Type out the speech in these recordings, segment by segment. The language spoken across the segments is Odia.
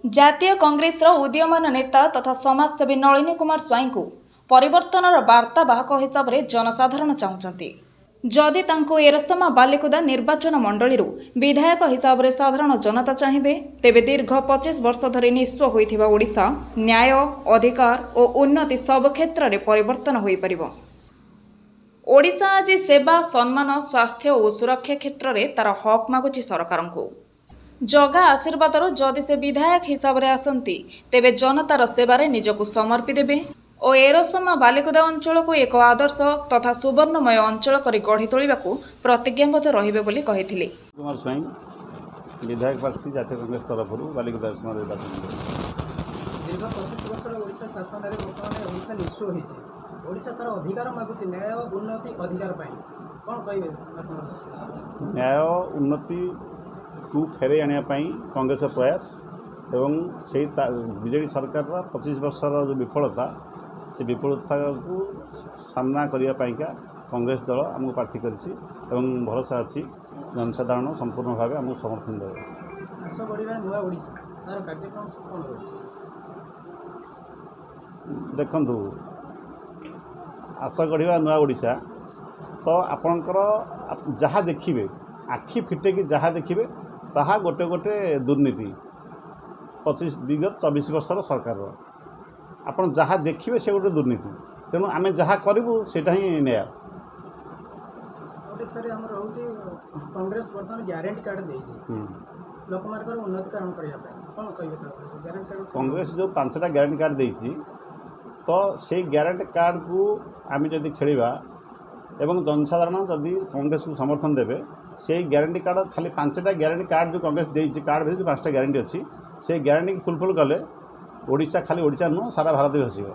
ଜାତୀୟ କଂଗ୍ରେସର ଉଦୀୟମାନ ନେତା ତଥା ସମାଜସେବୀ ନଳିନୀ କୁମାର ସ୍ୱାଇଁଙ୍କୁ ପରିବର୍ତ୍ତନର ବାର୍ତ୍ତାବାହକ ହିସାବରେ ଜନସାଧାରଣ ଚାହୁଁଛନ୍ତି। ଯଦି ତାଙ୍କୁ ଏରସମା ବାଲିକୁଦା ନିର୍ବାଚନ ମଣ୍ଡଳୀରୁ ବିଧାୟକ ହିସାବରେ ସାଧାରଣ ଜନତା ଚାହିଁବେ, ତେବେ ଦୀର୍ଘ 25 ବର୍ଷ ଧରି ନିଃସ୍ୱ ହୋଇଥିବା ଓଡ଼ିଶା ନ୍ୟାୟ, ଅଧିକାର ଓ ଉନ୍ନତି ସବୁ କ୍ଷେତ୍ରରେ ପରିବର୍ତ୍ତନ ହୋଇପାରିବ। ଓଡ଼ିଶା ଆଜି ସେବା, ସମ୍ମାନ, ସ୍ୱାସ୍ଥ୍ୟ ଓ ସୁରକ୍ଷା କ୍ଷେତ୍ରରେ ତାର ହକ୍ ମାଗୁଛି ସରକାରଙ୍କୁ। ଜଗା ଆଶୀର୍ବାଦରୁ ଯଦି ସେ ବିଧାୟକ ହିସାବରେ ଆସନ୍ତି, ତେବେ ଜନତାର ସେବାରେ ନିଜକୁ ସମର୍ପି ଦେବେ ଓ ଏରସମା ବାଲିକୁଦା ଅଞ୍ଚଳକୁ ଏକ ଆଦର୍ଶ ତଥା ସୁବର୍ଣ୍ଣମୟ ଅଞ୍ଚଳ କରି ଗଢ଼ି ତୋଳିବାକୁ ପ୍ରତିଜ୍ଞାବଦ୍ଧ ରହିବେ ବୋଲି କହିଥିଲେ। କୁମାର ସ୍ୱାଇଁ ବିଧାୟକ ପ୍ରାର୍ଥୀ ଜାତୀୟ କଂଗ୍ରେସ ତରଫରୁ ବାଲିକୁଦା ଏରସମା ନିର୍ବାଚନ। ଦୀର୍ଘ 25 ବର୍ଷର ଓଡ଼ିଶା ଶାସନରେ ବର୍ତ୍ତମାନ ଓଡ଼ିଶା ନିଃସ୍ୱ ହୋଇଛି। ଓଡ଼ିଶା ତାର ଅଧିକାର ମାଗୁଛି, ନ୍ୟାୟ, ଉନ୍ନତି, ଅଧିକାର ପାଇଁ। କ'ଣ କହିବେ ଆପଣ? ନ୍ୟାୟ ଉନ୍ନତିକୁ ଫେରାଇ ଆଣିବା ପାଇଁ କଂଗ୍ରେସର ପ୍ରୟାସ ଏବଂ ସେଇ ବିଜେଡ଼ି ସରକାରର 25 ବର୍ଷର ଯେଉଁ ବିଫଳତା, ସେ ବିଫଳତାକୁ ସାମ୍ନା କରିବା ପାଇଁକା କଂଗ୍ରେସ ଦଳ ଆମକୁ ପ୍ରାର୍ଥୀ କରିଛି ଏବଂ ଭରସା ଅଛି ଜନସାଧାରଣ ସମ୍ପୂର୍ଣ୍ଣ ଭାବେ ଆମକୁ ସମର୍ଥନ ଦେବେ। ଆସ ବଢ଼ିବା ନୂଆ ଓଡ଼ିଶା, ତାର କାର୍ଯ୍ୟକ୍ରମ କ'ଣ ରହୁଛି? ଦେଖନ୍ତୁ, ଆସ ଗଢ଼ିବା ନୂଆ ଓଡ଼ିଶା ତ ଆପଣଙ୍କର ଯାହା ଦେଖିବେ, ଆଖି ଫିଟେଇକି ଯାହା ଦେଖିବେ ତାହା ଗୋଟେ ଗୋଟେ ଦୁର୍ନୀତି ବିଗତ 24 ବର୍ଷର ସରକାରର। ଆପଣ ଯାହା ଦେଖିବେ ସେ ଗୋଟେ ଦୁର୍ନୀତି। ତେଣୁ ଆମେ ଯାହା କରିବୁ ସେଇଟା ହିଁ ନ୍ୟାୟ। ଓଡ଼ିଶାରେ ଆମର ରହୁଛି କଂଗ୍ରେସ ବର୍ତ୍ତମାନ ଗ୍ୟାରେଣ୍ଟି କାର୍ଡ଼ ଦେଇଛି ଲୋକମାନଙ୍କର ଉନ୍ନତିକରଣ କରିବା ପାଇଁ। କ'ଣ କହିବେ ଗ୍ୟାରେଣ୍ଟି କାର୍ଡ଼? କଂଗ୍ରେସ ଯେଉଁ 5ଟା ଗ୍ୟାରେଣ୍ଟି କାର୍ଡ଼ ଦେଇଛି, ତ ସେଇ ଗ୍ୟାରେଣ୍ଟି କାର୍ଡ଼କୁ ଆମେ ଯଦି ଖେଳିବା ଏବଂ ଜନସାଧାରଣ ଯଦି କଂଗ୍ରେସକୁ ସମର୍ଥନ ଦେବେ, ସେଇ ଗ୍ୟାରେଣ୍ଟି କାର୍ଡ଼ ଖାଲି 5ଟା ଗ୍ୟାରେଣ୍ଟି କାର୍ଡ଼ ଯେଉଁ କଂଗ୍ରେସ ଦେଇଛି, କାର୍ଡ଼ ଭିତରେ 5ଟା ଗ୍ୟାରେଣ୍ଟି ଅଛି, ସେଇ ଗ୍ୟାରେଣ୍ଟିକୁ ଫୁଲଫିଲ୍ କଲେ ଓଡ଼ିଶା ଖାଲି ଓଡ଼ିଶା ନୁହଁ, ସାରା ଭାରତ ବି ହସିବ।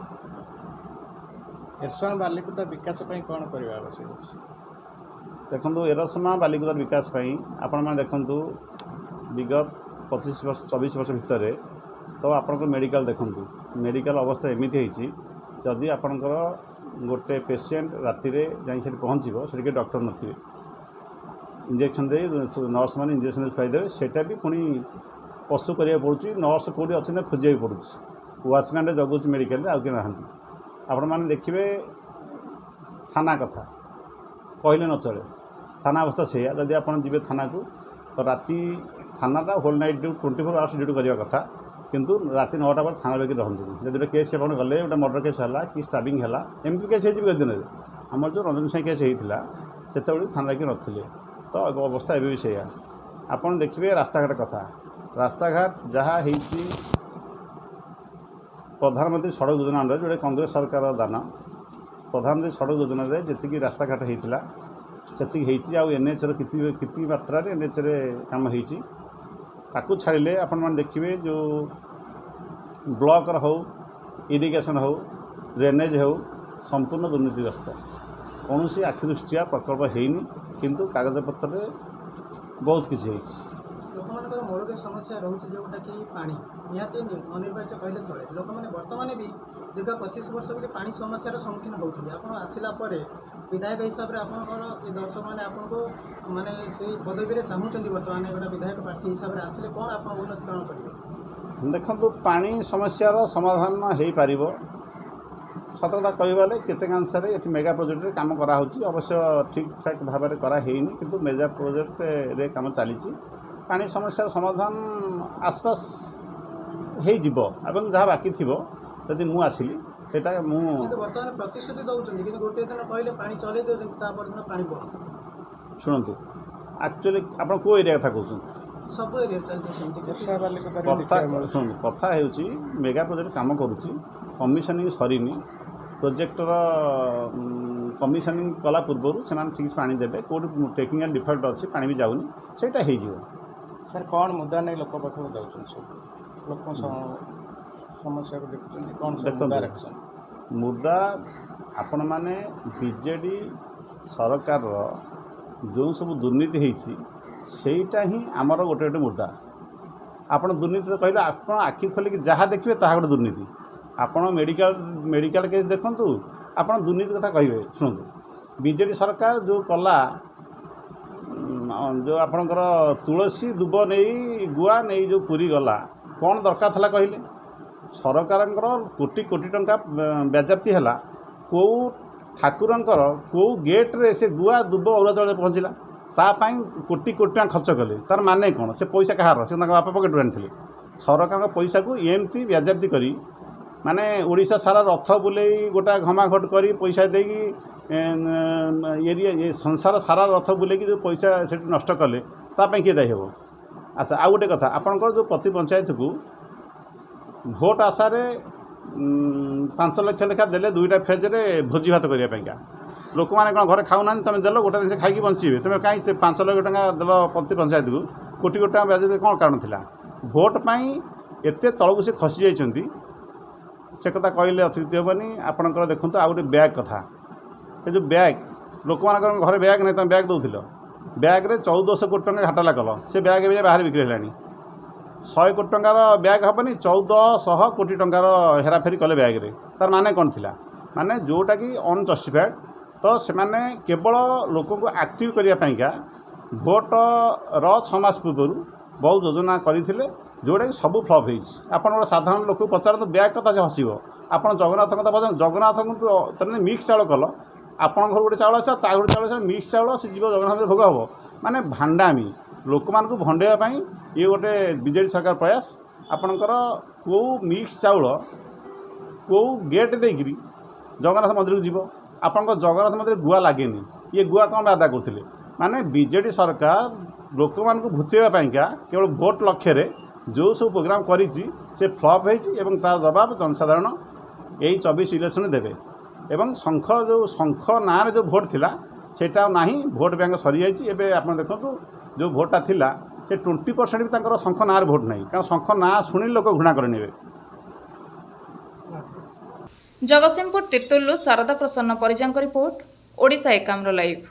ଏରସମା ବାଲିକୁଦା ବିକାଶ ପାଇଁ କ'ଣ କରିବା ଆବଶ୍ୟକ ଅଛି? ଦେଖନ୍ତୁ, ଏରସମା ବାଲିକୁଦାର ବିକାଶ ପାଇଁ ଆପଣମାନେ ଦେଖନ୍ତୁ, ବିଗତ 24 ବର୍ଷ ଭିତରେ ତ ଆପଣଙ୍କର ମେଡ଼ିକାଲ ଦେଖନ୍ତୁ, ମେଡ଼ିକାଲ ଅବସ୍ଥା ଏମିତି ହେଇଛି, ଯଦି ଆପଣଙ୍କର ଗୋଟେ ପେସେଣ୍ଟ ରାତିରେ ଯାଇ ସେଠି ପହଞ୍ଚିବ, ସେଠି କେହି ଡକ୍ଟର ନଥିବେ, ଇଞ୍ଜେକ୍ସନ୍ ଦେଇ ନର୍ସମାନେ ଇଞ୍ଜେକ୍ସନ୍ ଖୁଆଇଦେବେ, ସେଇଟା ବି ପୁଣି ପଶୁ କରିବାକୁ ପଡ଼ୁଛି। ନର୍ସ କେଉଁଠି ଅଛନ୍ତି ଖୋଜିବାକୁ ପଡ଼ୁଛି। ୱାଚମ୍ୟାନ୍ରେ ଜଗୁଛି ମେଡ଼ିକାଲରେ, ଆଉ କେହି ନାହାନ୍ତି। ଆପଣମାନେ ଦେଖିବେ ଥାନା କଥା କହିଲେ ନ ଚଳେ, ଥାନା ଅବସ୍ଥା ସେଇଆ। ଯଦି ଆପଣ ଯିବେ ଥାନାକୁ, ତ ରାତି ଥାନାଟା whole night duty 24 hours duty କରିବା କଥା, କିନ୍ତୁ ରାତି 9ଟା ପରେ ଥାନା ବେକି ରହନ୍ତିନି। ଯଦି ଗୋଟେ କେସ୍ ଆପଣ ଗଲେ, ଗୋଟେ ମର୍ଡ଼ର କେସ୍ ହେଲା କି ଷ୍ଟାବିଂ ହେଲା, ଏମିତି କେସ୍ ହେଇଯିବ ଏ ଦିନରେ। ଆମର ଯେଉଁ ରଞ୍ଜନ ସ୍ୱାଇଁ କେସ୍ ହେଇଥିଲା, ସେତେବେଳେ ଥାନାରେ କିଏ ନଥିଲେ। ତ ଅବସ୍ଥା ଏବେ ବି ସେଇଆ। ଆପଣ ଦେଖିବେ ରାସ୍ତାଘାଟ କଥା, ରାସ୍ତାଘାଟ ଯାହା ହେଇଛି ପ୍ରଧାନମନ୍ତ୍ରୀ ସଡ଼କ ଯୋଜନା ଅଣ୍ଡରରେ, ଯେଉଁଟା କଂଗ୍ରେସ ସରକାରର ଦାନ, ପ୍ରଧାନମନ୍ତ୍ରୀ ସଡ଼କ ଯୋଜନାରେ ଯେତିକି ରାସ୍ତାଘାଟ ହେଇଥିଲା ସେତିକି ହେଇଛି। ଆଉ NHର କିଛି ମାତ୍ରାରେ NHରେ କାମ ହେଇଛି। ତାକୁ ଛାଡ଼ିଲେ ଆପଣମାନେ ଦେଖିବେ ଯେଉଁ ବ୍ଲକର ହେଉ, ଇରିଗେସନ୍ ହେଉ, ଡ୍ରେନେଜ୍ ହେଉ, ସମ୍ପୂର୍ଣ୍ଣ ଦୁର୍ନୀତିଗ୍ରସ୍ତ। କୌଣସି ଆଖି ଦୃଷ୍ଟିଆ ପ୍ରକଳ୍ପ ହେଇନି, କିନ୍ତୁ କାଗଜପତ୍ରରେ ବହୁତ କିଛି ହେଇଛି। ଲୋକମାନଙ୍କର ମୌଳିକ ସମସ୍ୟା ରହୁଛି ଯେଉଁଟାକି ପାଣି, ନିହାତି ଅନିବାର୍ଯ୍ୟ କହିଲେ ଚଳେ। ଲୋକମାନେ ବର୍ତ୍ତମାନ ବି ଦୀର୍ଘ 25 ବର୍ଷ ଧରି ପାଣି ସମସ୍ୟାର ସମ୍ମୁଖୀନ ହେଉଛନ୍ତି। ଆପଣ ଆସିଲା ପରେ ବିଧାୟକ ହିସାବରେ ଆପଣଙ୍କର ଏ ଦର୍ଶକମାନେ ଆପଣଙ୍କୁ ମାନେ ସେଇ ପଦବୀରେ ଚାହୁଁଛନ୍ତି, ବର୍ତ୍ତମାନ ଗୋଟେ ବିଧାୟକ ପ୍ରାର୍ଥୀ ହିସାବରେ ଆସିଲେ କ'ଣ ଆପଣ ଉନ୍ନତିକରଣ କରିବେ? ଦେଖନ୍ତୁ, ପାଣି ସମସ୍ୟାର ସମାଧାନ ହେଇପାରିବ। ସତ କଥା କହିବା ଗଲେ କେତେକାଂଶରେ ଏଠି ମେଗା ପ୍ରୋଜେକ୍ଟରେ କାମ କରାହେଉଛି। ଅବଶ୍ୟ ଠିକ୍ ଠାକ୍ ଭାବରେ କରାହେଇନି, କିନ୍ତୁ ମେଗା ପ୍ରୋଜେକ୍ଟରେ କାମ ଚାଲିଛି। ପାଣି ସମସ୍ୟାର ସମାଧାନ ଆସପାସ ହେଇଯିବ ଏବଂ ଯାହା ବାକି ଥିବ ଯଦି ମୁଁ ଆସିଲି ସେଇଟା ମୁଁ। କିନ୍ତୁ ବର୍ତ୍ତମାନ ପ୍ରତିଶ୍ରୁତି ଦେଉଛନ୍ତି, କିନ୍ତୁ ଗୋଟିଏ ଦିନ କହିଲେ ପାଣି ଚଲେଇ ଦେଉଛନ୍ତି, ତାପରଦିନ ପାଣି ବନ୍ଦ। ଶୁଣନ୍ତୁ, ଆକ୍ଚୁଆଲି ଆପଣ କେଉଁ ଏରିଆ କଥା କହୁଛନ୍ତି? ସବୁ ଏରିଆ ଚାଲିଛି ସେମିତି। ଶୁଣନ୍ତୁ, କଥା ହେଉଛି ମେଗା ପ୍ରୋଜେକ୍ଟ କାମ କରୁଛି, କମିଶନିଂ ସରିନି। ପ୍ରୋଜେକ୍ଟର କମିଶନିଂ କଲା ପୂର୍ବରୁ ସେମାନେ ଠିକ୍ ପାଣି ଦେବେ। କେଉଁଠି ଟେକ୍ନିକାଲ୍ ଡିଫଲ୍ଟ ଅଛି, ପାଣି ବି ଯାଉନି, ସେଇଟା ହେଇଯିବ। ସାର୍, କ'ଣ ମୁଦ୍ଦା ନେଇ ଲୋକ ପାଖକୁ ଯାଉଛନ୍ତି? ସବୁ ଲୋକ ସମସ୍ୟାକୁ ଦେଖୁଛନ୍ତି, କ'ଣ ଦେଖନ୍ତୁ, ମୁଦ୍ଦା ଆପଣମାନେ ବିଜେଡ଼ି ସରକାରର ଯେଉଁ ସବୁ ଦୁର୍ନୀତି ହେଇଛି, ସେଇଟା ହିଁ ଆମର ଗୋଟେ ଗୋଟେ ମୁଦ୍ଦା। ଆପଣ ଦୁର୍ନୀତି କହିଲେ ଆପଣ ଆଖି ଖୋଲିକି ଯାହା ଦେଖିବେ ତାହା ଗୋଟେ ଦୁର୍ନୀତି। ଆପଣ ମେଡ଼ିକାଲ କେସ୍ ଦେଖନ୍ତୁ, ଆପଣ ଦୁର୍ନୀତି କଥା କହିବେ। ଶୁଣନ୍ତୁ, ବିଜେଡ଼ି ସରକାର ଯେଉଁ କଲା, ଯେଉଁ ଆପଣଙ୍କର ତୁଳସୀ ଦୁବ ନେଇ ଗୁଆ ନେଇ ଯେଉଁ ପୁରୀ ଗଲା, କ'ଣ ଦରକାର ଥିଲା କହିଲେ? ସରକାରଙ୍କର କୋଟି କୋଟି ଟଙ୍କା ବାଜ୍ୟାପ୍ତି ହେଲା, କେଉଁ ଠାକୁରଙ୍କର କେଉଁ ଗେଟ୍ରେ ସେ ଗୁଆ ଦୁବ ଅରୁଆ ଚାଉଳ ପହଞ୍ଚିଲା, ତା ପାଇଁ କୋଟି କୋଟି ଟଙ୍କା ଖର୍ଚ୍ଚ କଲେ। ତାର ମାନେ କ'ଣ? ସେ ପଇସା କାହାର? ସେ ତାଙ୍କ ବାପା ପକେଟରୁ ଆଣିଥିଲେ। ସରକାରଙ୍କ ପଇସାକୁ ଏମିତି ବାଜ୍ୟାପ୍ତି କରି ମାନେ ଓଡ଼ିଶା ସାରା ରଥ ବୁଲେଇ ଗୋଟା ଘମାଘଟ କରି ପଇସା ଦେଇକି ଏରିଆ ସଂସାର ସାରା ରଥ ବୁଲେଇକି ଯେଉଁ ପଇସା ସେଠି ନଷ୍ଟ କଲେ, ତା ପାଇଁ କିଏ ଦାୟୀ ହେବ? ଆଚ୍ଛା, ଆଉ ଗୋଟେ କଥା, ଆପଣଙ୍କର ଯେଉଁ ପ୍ରତି ପଞ୍ଚାୟତକୁ ଭୋଟ ଆଶାରେ 5 ଲକ୍ଷ ଲେଖା ଦେଲେ 2ଟା ଫେଜ୍ରେ ଭୋଜି ଭାତ କରିବା ପାଇଁକା। ଲୋକମାନେ କ'ଣ ଘରେ ଖାଉନାହାନ୍ତି? ତୁମେ ଦେଲ ଗୋଟେ ଜିନିଷ ଖାଇକି ବଞ୍ଚିବେ, ତୁମେ କାହିଁ 5 ଲକ୍ଷ ଟଙ୍କା ଦେଲ ପ୍ରତି ପଞ୍ଚାୟତକୁ? କୋଟି କୋଟି ଟଙ୍କା ବାଜ୍ୟାପ୍ତି କ'ଣ କାରଣ ଥିଲା? ଭୋଟ ପାଇଁ ଏତେ ତଳକୁ ସେ ଖସି ଯାଇଛନ୍ତି, ସେ କଥା କହିଲେ ଅତ୍ୟୁକ୍ତି ହେବନି। ଆପଣଙ୍କର ଦେଖନ୍ତୁ ଆଉ ଗୋଟେ ବ୍ୟାଗ୍ କଥା, ସେ ଯେଉଁ ବ୍ୟାଗ୍, ଲୋକମାନଙ୍କର ଘରେ ବ୍ୟାଗ୍ ନାହିଁ, ତୁମେ ବ୍ୟାଗ୍ ଦେଉଥିଲ, ବ୍ୟାଗ୍ରେ 1400 କୋଟି ଟଙ୍କା ଘାଟାଲା କଲ। ସେ ବ୍ୟାଗ୍ ଏବେ ବାହାରେ ବିକ୍ରି ହେଲାଣି। 100 କୋଟି ଟଙ୍କାର ବ୍ୟାଗ୍ ହେବନି, 1400 କୋଟି ଟଙ୍କାର ହେରାଫେରି କଲେ ବ୍ୟାଗ୍ରେ। ତାର ମାନେ କ'ଣ ଥିଲା? ମାନେ ଯେଉଁଟାକି ଅନଜଷ୍ଟିଫାଏଡ଼୍। ତ ସେମାନେ କେବଳ ଲୋକଙ୍କୁ ଆକ୍ଟିଭ୍ କରିବା ପାଇଁକା ଭୋଟର 6 ମାସ ପୂର୍ବରୁ ବହୁତ ଯୋଜନା କରିଥିଲେ, ଯେଉଁଟାକି ସବୁ ଫ୍ଲପ୍ ହେଇଛି। ଆପଣ ଗୋଟେ ସାଧାରଣ ଲୋକକୁ ପଚାରନ୍ତୁ ବ୍ୟାଗ୍ କଥା, ସେ ହସିବ। ଆପଣ ଜଗନ୍ନାଥଙ୍କ କଥା ପଚାରନ୍ତୁ, ଜଗନ୍ନାଥଙ୍କୁ ତୁମେ ମିକ୍ସ ଚାଉଳ କଲ, ଆପଣଙ୍କ ଘରୁ ଗୋଟେ ଚାଉଳ ଆସିଲା, ତା ଗୋଟେ ଚାଉଳ ଆସିଲା, ମିକ୍ସ ଚାଉଳ, ସେ ଯିବ ଜଗନ୍ନାଥରେ ଭୋଗ ହେବ। ମାନେ ଭାଣ୍ଡାମି, ଲୋକମାନଙ୍କୁ ଭଣ୍ଡେଇବା ପାଇଁ ଇଏ ଗୋଟେ ବିଜେଡ଼ି ସରକାର ପ୍ରୟାସ। ଆପଣଙ୍କର କେଉଁ ମିକ୍ସ ଚାଉଳ କେଉଁ ଗେଟ୍ ଦେଇକରି ଜଗନ୍ନାଥ ମନ୍ଦିରକୁ ଯିବ? ଆପଣଙ୍କ ଜଗନ୍ନାଥ ମନ୍ଦିରରେ ଗୁଆ ଲାଗେନି। ଇଏ ଗୁଆ କ'ଣ ଆଦା କରୁଥିଲେ? ମାନେ ବିଜେଡ଼ି ସରକାର ଲୋକମାନଙ୍କୁ ଭୂତେଇବା ପାଇଁକା କେବଳ ଭୋଟ ଲକ୍ଷ୍ୟରେ ଯେଉଁ ସବୁ ପ୍ରୋଗ୍ରାମ୍ କରିଛି, ସେ ଫ୍ଲପ୍ ହେଇଛି ଏବଂ ତା'ର ଜବାବ ଜନସାଧାରଣ ଏଇ 24 ଇଲେକ୍ସନରେ ଦେବେ। ଏବଂ ଯେଉଁ ଶଙ୍ଖ ନାଁରେ ଯେଉଁ ଭୋଟ୍ ଥିଲା, ସେଇଟା ଆଉ ନାହିଁ। ଭୋଟ୍ ବ୍ୟାଙ୍କ ସରିଯାଇଛି। ଏବେ ଆପଣ ଦେଖନ୍ତୁ, ଯେଉଁ ଭୋଟ୍ଟା ଥିଲା, ସେ 20% ବି ତାଙ୍କର ଶଙ୍ଖ ନାଁରେ ଭୋଟ୍ ନାହିଁ, କାରଣ ଶଙ୍ଖ ନାଁ ଶୁଣିଲେ ଲୋକ ଘୃଣା କରି ନେବେ। ଜଗତସିଂହପୁର ତିର୍ତ୍ତୋଲରୁ ଶାରଦା ପ୍ରସନ୍ନ ପରିଜାଙ୍କ ରିପୋର୍ଟ, ଓଡ଼ିଶା ଏକାମ୍ର ଲାଇଭ୍।